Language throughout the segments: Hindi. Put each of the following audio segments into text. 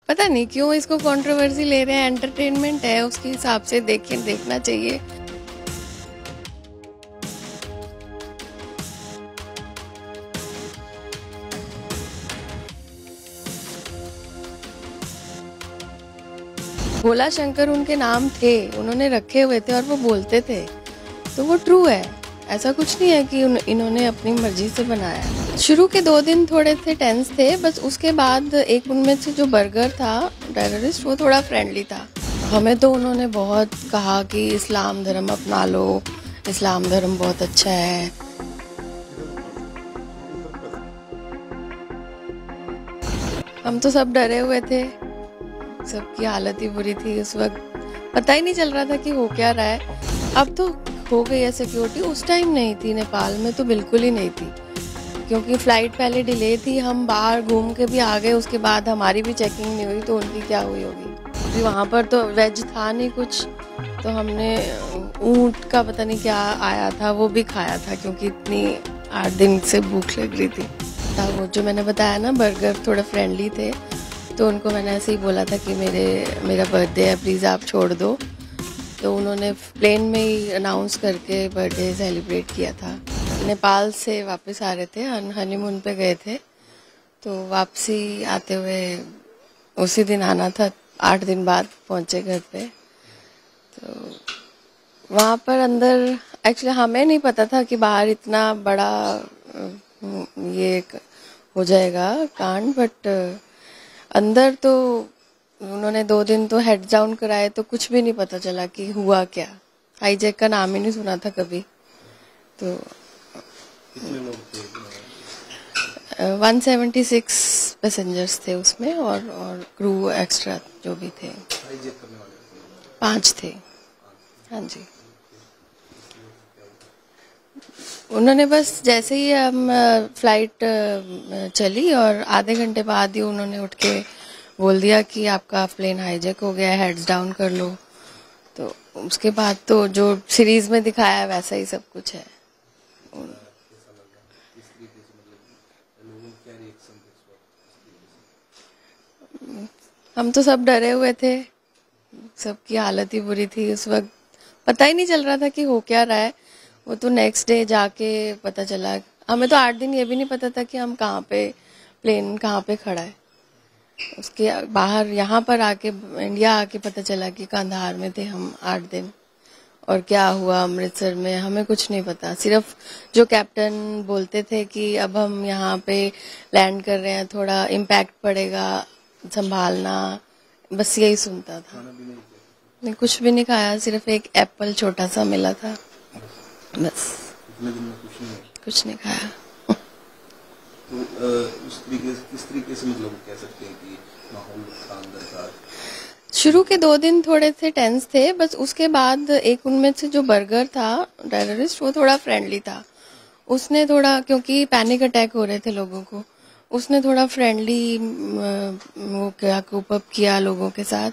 पता नहीं क्यों इसको कंट्रोवर्सी ले रहे हैं। एंटरटेनमेंट है, उसके हिसाब से देखना चाहिए। भोला शंकर उनके नाम थे, उन्होंने रखे हुए थे और वो बोलते थे, तो वो ट्रू है। ऐसा कुछ नहीं है कि इन्होंने अपनी मर्जी से बनाया। शुरू के 2 दिन थोड़े से टेंस थे, बस उसके बाद एक उनमें से जो बर्गर था टेररिस्ट, वो थोड़ा फ्रेंडली था। हमें तो उन्होंने बहुत कहा कि इस्लाम धर्म अपना लो, इस्लाम धर्म बहुत अच्छा है। हम तो सब डरे हुए थे, सबकी हालत ही बुरी थी उस वक्त। पता ही नहीं चल रहा था कि हो क्या रहा है। अब तो हो गई है सिक्योरिटी, उस टाइम नहीं थी। नेपाल में तो बिल्कुल ही नहीं थी, क्योंकि फ्लाइट पहले डिले थी। हम बाहर घूम के भी आ गए, उसके बाद हमारी भी चेकिंग नहीं हुई, तो उनकी क्या हुई होगी। क्योंकि वहाँ पर तो वेज था नहीं कुछ, तो हमने ऊँट का पता नहीं क्या आया था, वो भी खाया था, क्योंकि इतनी 8 दिन से भूख लग रही थी। वो जो मैंने बताया ना, बर्गर थोड़ा फ्रेंडली थे, तो उनको मैंने ऐसे ही बोला था कि मेरा बर्थडे है, प्लीज़ आप छोड़ दो। तो उन्होंने प्लेन में ही अनाउंस करके बर्थडे सेलिब्रेट किया था। नेपाल से वापस आ रहे थे, हनीमून पे गए थे, तो वापसी आते हुए उसी दिन आना था। 8 दिन बाद पहुंचे घर पे। तो वहाँ पर अंदर एक्चुअली हमें नहीं पता था कि बाहर इतना बड़ा ये हो जाएगा कांड, बट अंदर तो उन्होंने 2 दिन तो हेड डाउन कराए, तो कुछ भी नहीं पता चला कि हुआ क्या। हाईजैक का नाम ही नहीं सुना था कभी। तो 176 पैसेंजर्स थे उसमें, और क्रू एक्स्ट्रा जो भी थे 5 थे। हाँ जी। उन्होंने बस जैसे ही हम फ्लाइट चली और आधे घंटे बाद ही उन्होंने उठ के बोल दिया कि आपका प्लेन हाईजैक हो गया, हेड्स डाउन कर लो। तो उसके बाद तो जो सीरीज में दिखाया है वैसा ही सब कुछ है। हम तो सब डरे हुए थे, सबकी हालत ही बुरी थी उस वक्त। पता ही नहीं चल रहा था कि हो क्या रहा है। वो तो नेक्स्ट डे जाके पता चला। हमें तो 8 दिन ये भी नहीं पता था कि हम कहाँ पे, प्लेन कहाँ पे खड़ा है। उसके बाहर यहाँ पर आके, इंडिया आके पता चला कि कंधार में थे हम 8 दिन। और क्या हुआ अमृतसर में हमें कुछ नहीं पता। सिर्फ जो कैप्टन बोलते थे कि अब हम यहाँ पे लैंड कर रहे हैं, थोड़ा इम्पैक्ट पड़ेगा, संभालना, बस यही सुनता था। नहीं, कुछ भी नहीं खाया, सिर्फ एक एप्पल छोटा सा मिला था, बस। कुछ नहीं खाया। तो किस तरीके से मतलब कह सकते हैं कि माहौल था अंदर का? शुरू के 2 दिन थोड़े से टेंस थे, बस उसके बाद एक उनमें से जो बर्गर था टेररिस्ट, वो थोड़ा फ्रेंडली था। उसने थोड़ा, क्योंकि पैनिक अटैक हो रहे थे लोगों को, उसने थोड़ा फ्रेंडली वो क्या कोप अप किया लोगों के साथ।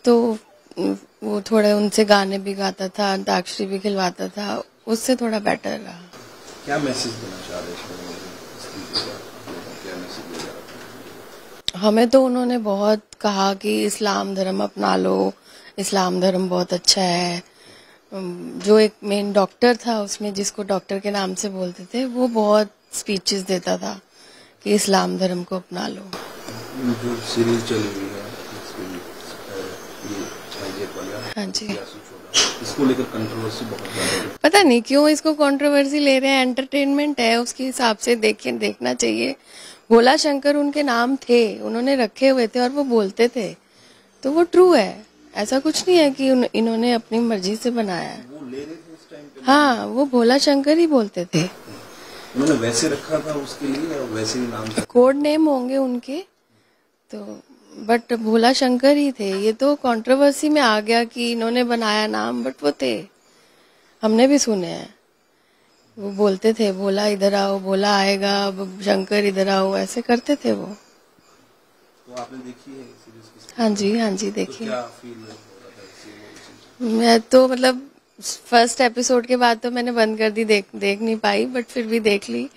तो वो थोड़े उनसे गाने भी गाता था, अंताक्षरी भी खिलवाता था, उससे थोड़ा बेटर रहा। क्या मैसेज देना चाह रहे हैं? हमें तो उन्होंने बहुत कहा कि इस्लाम धर्म अपना लो, इस्लाम धर्म बहुत अच्छा है। जो एक मेन डॉक्टर था उसमें, जिसको डॉक्टर के नाम से बोलते थे, वो बहुत स्पीचेस देता था कि इस्लाम धर्म को अपना लो। जो सीरीज चली हुई है हाँ जी, इसको लेकर कंट्रोवर्सी बहुत ज्यादा है। पता नहीं क्यों इसको कंट्रोवर्सी ले रहे हैं। एंटरटेनमेंट है, उसके हिसाब से देखना चाहिए। भोला शंकर उनके नाम थे, उन्होंने रखे हुए थे और वो बोलते थे, तो वो ट्रू है। ऐसा कुछ नहीं है कि इन्होंने अपनी मर्जी से बनाया है। वो ले रहे थे उस टाइम पे? हाँ, वो भोला शंकर ही बोलते थे। उन्होंने वैसे रखा था उसके लिए, या वैसे ही नाम था? कोड नेम होंगे उनके, तो बट भोला शंकर ही थे। ये तो कंट्रोवर्सी में आ गया कि इन्होंने बनाया नाम, बट वो थे, हमने भी सुने हैं। वो बोलते थे, भोला इधर आओ, भोला आएगा, शंकर इधर आओ, ऐसे करते थे वो। तो आपने देखी है सीरीज? हाँ जी, हाँ जी, देखी। तो क्या फील हो रहा था? मैं तो मतलब फर्स्ट एपिसोड के बाद तो मैंने बंद कर दी, देख नहीं पाई, बट फिर भी देख ली।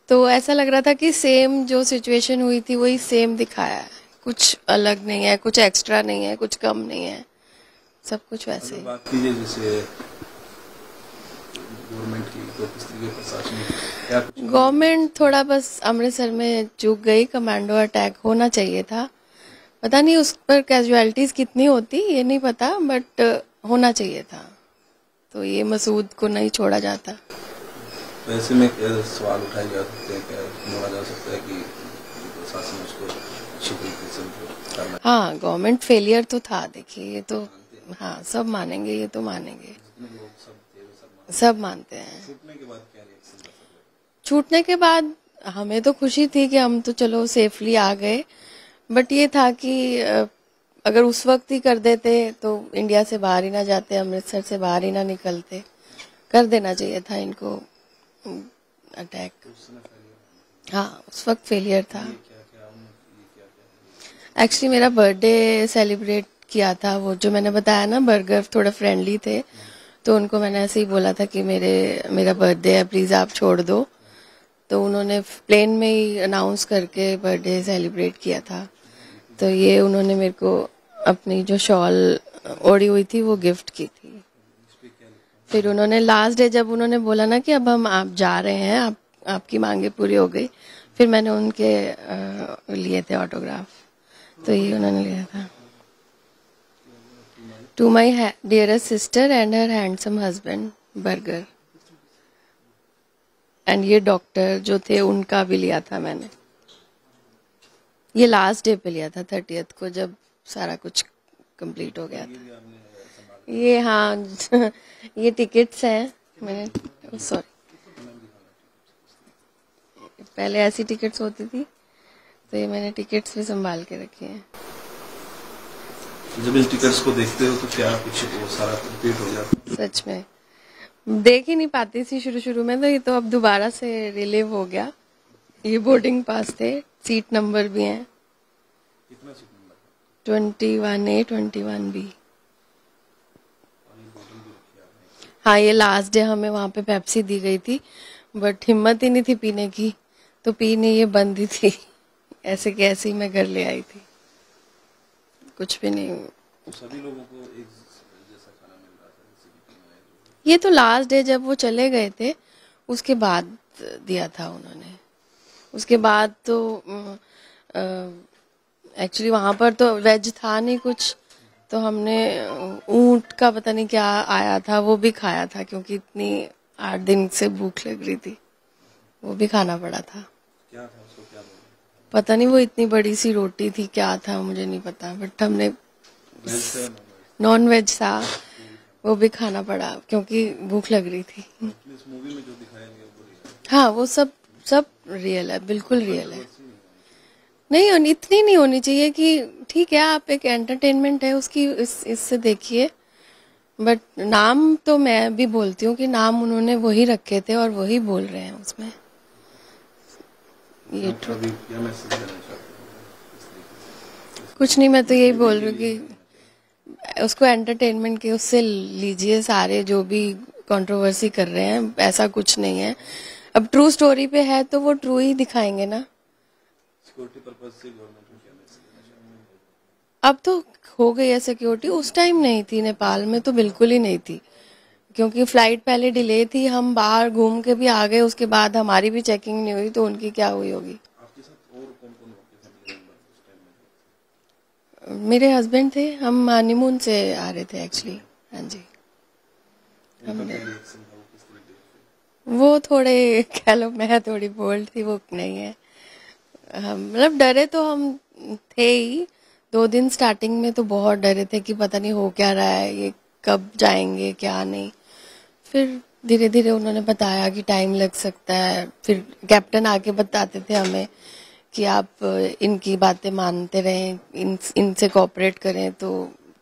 तो ऐसा लग रहा था कि सेम जो सिचुएशन हुई थी वही सेम दिखाया है। कुछ अलग नहीं है, कुछ एक्स्ट्रा नहीं है, कुछ कम नहीं है, सब कुछ वैसे ही। बात कीजिए जैसे गवर्नमेंट की, तो किस तरीके प्रशासनिक क्या कुछ गवर्नमेंट थोड़ा बस अमृतसर में चूक गई, कमांडो अटैक होना चाहिए था। पता नहीं उस पर कैजुअलिटीज कितनी होती ये नहीं पता, बट होना चाहिए था, तो ये मसूद को नहीं छोड़ा जाता। तो ऐसे में क्या सवाल उठाए जा सकते हैं, क्या बोला जा सकता है कि प्रशासन उसको अच्छी तरीके से करना? हाँ, गवर्नमेंट फेलियर तो था, देखिए ये तो, हाँ सब मानेंगे, ये तो मानेंगे, जितने लोग सब थे वो सब सब मानते हैं। छूटने के बाद क्या रिएक्शन था सबका? छूटने के बाद हमें तो खुशी थी कि हम तो चलो सेफली आ गए, बट ये था कि अगर उस वक्त ही कर देते तो इंडिया से बाहर ही ना जाते, अमृतसर से बाहर ही ना निकलते, कर देना चाहिए था इनको अटैक। उस समय फेलियर हाँ, उस वक्त फेलियर था। क्या क्या ये क्या क्या एक्चुअली मेरा बर्थडे सेलिब्रेट किया था, वो जो मैंने बताया ना, बर्गर थोड़ा फ्रेंडली थे, तो उनको मैंने ऐसे ही बोला था कि मेरा बर्थडे है, प्लीज आप छोड़ दो, तो उन्होंने प्लेन में ही अनाउंस करके बर्थडे सेलिब्रेट किया था। तो ये उन्होंने मेरे को अपनी जो शॉल ओढ़ी हुई थी वो गिफ्ट की थी। फिर उन्होंने लास्ट डे जब उन्होंने बोला ना कि अब हम आप जा रहे हैं, आपकी मांगे पूरी हो गई, फिर मैंने उनके लिए थे ऑटोग्राफ, तो ये उन्होंने लिया था। To my dearest sister and her handsome husband burger, and ये डॉक्टर जो थे उनका भी लिया था मैंने। ये लास्ट डे पे लिया था, 30th को, जब सारा कुछ कंप्लीट हो गया था। ये हाँ ये टिकट्स हैं, मैंने सॉरी पहले ऐसी टिकट्स होती थी, तो ये मैंने टिकट्स भी संभाल के रखी हैं। जब इन टिकट्स को देखते हो तो क्या कुछ वो सारा रिपीट हो जाता है? सच में देख ही नहीं पाती थी शुरू में, तो ये तो अब दोबारा से रिलीव हो गया। ये बोर्डिंग पास थे, सीट नंबर भी हैं, कितना सीट नंबर? 21A 21B। हाँ, ये लास्ट डे हमें वहाँ पे पेप्सी दी गई थी, बट हिम्मत ही नहीं थी पीने की, तो पी नहीं, ये बंद ही थी। ऐसे कैसे ही मैं घर ले आई थी, कुछ भी नहीं। तो सभी लोगों को एक जैसा खाना मिल रहा था, जैसे कि तीनों हैं। ये तो लास्ट डे जब वो चले गए थे उसके बाद दिया था उन्होंने। उसके बाद तो एक्चुअली वहां पर तो वेज था नहीं कुछ, तो हमने ऊंट का पता नहीं क्या आया था वो भी खाया था, क्योंकि इतनी 8 दिन से भूख लग रही थी, वो भी खाना पड़ा था। क्या था उसको क्या बोलते? पता नहीं, वो इतनी बड़ी सी रोटी थी, क्या था मुझे नहीं पता, बट हमने वेज था या नॉन वेज था, वो भी खाना पड़ा क्योंकि भूख लग रही थी। इस मूवी में जो दिखाया गया वो रियल है? हाँ, वो सब रियल है, बिल्कुल रियल है। नहीं होनी, इतनी नहीं होनी चाहिए कि ठीक है आप एक एंटरटेनमेंट है उसकी, इससे देखिए, बट नाम तो मैं भी बोलती हूँ कि नाम उन्होंने वही रखे थे और वही बोल रहे हैं उसमें। ये अभी क्या मैसेज देना चाहते हैं? कुछ नहीं, मैं तो यही बोल रही हूँ कि उसको एंटरटेनमेंट के उससे लीजिए, सारे जो भी कंट्रोवर्सी कर रहे हैं, ऐसा कुछ नहीं है। अब ट्रू स्टोरी पे है तो वो ट्रू ही दिखाएंगे ना। सिक्योरिटी पर्पस से गवर्नमेंट को क्या मैसेज देना चाहते हैं? अब तो हो गई है सिक्योरिटी, उस टाइम नहीं थी, नेपाल में तो बिल्कुल ही नहीं थी, क्योंकि फ्लाइट पहले डिले थी, हम बाहर घूम के भी आ गए, उसके बाद हमारी भी चेकिंग नहीं हुई, तो उनकी क्या हुई होगी। आपके साथ और कौन कौन आपके फैमिली मेंबर उस टाइम में? मेरे हस्बैंड थे, हम हनीमून से आ रहे थे एक्चुअली। हाँ जी, उनका क्या रिएक्शन था, वो किस तरीके से? वो थोड़े कह लो, मैं थोड़ी बोल्ड थी, वो नहीं है। मतलब डरे तो हम थे ही, 2 दिन स्टार्टिंग में तो बहुत डरे थे कि पता नहीं हो क्या रहा है, ये कब जाएंगे क्या नहीं। फिर धीरे धीरे उन्होंने बताया कि टाइम लग सकता है, फिर कैप्टन आके बताते थे हमें कि आप इनकी बातें मानते रहें, इनसे कोऑपरेट करें तो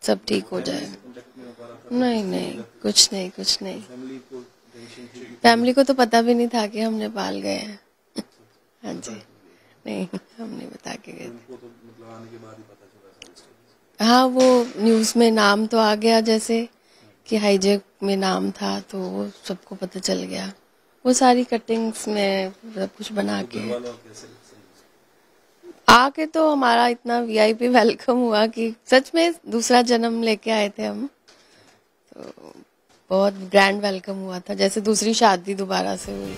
सब ठीक हो जाए। कॉन्टेक्ट में हो पा रहा था? नहीं, कुछ नहीं। फैमिली को टेंशन थी? फैमिली को तो पता भी नहीं था कि हम नेपाल गए हैं। हाँ जी, नहीं हम नहीं बता के गए थे। उनको तो मतलब आने के बाद ही पता चला सारी स्टोरी? हाँ, वो न्यूज में नाम तो आ गया, जैसे कि हाईजैक में नाम था, तो वो सबको पता चल गया। वो सारी कटिंग्स में सब कुछ बना के घर वालों का कैसे रिएक्शन? आके तो हमारा इतना वीआईपी वेलकम हुआ कि सच में दूसरा जन्म लेके आए थे हम। तो बहुत ग्रैंड वेलकम हुआ था, जैसे दूसरी शादी दोबारा से हुई।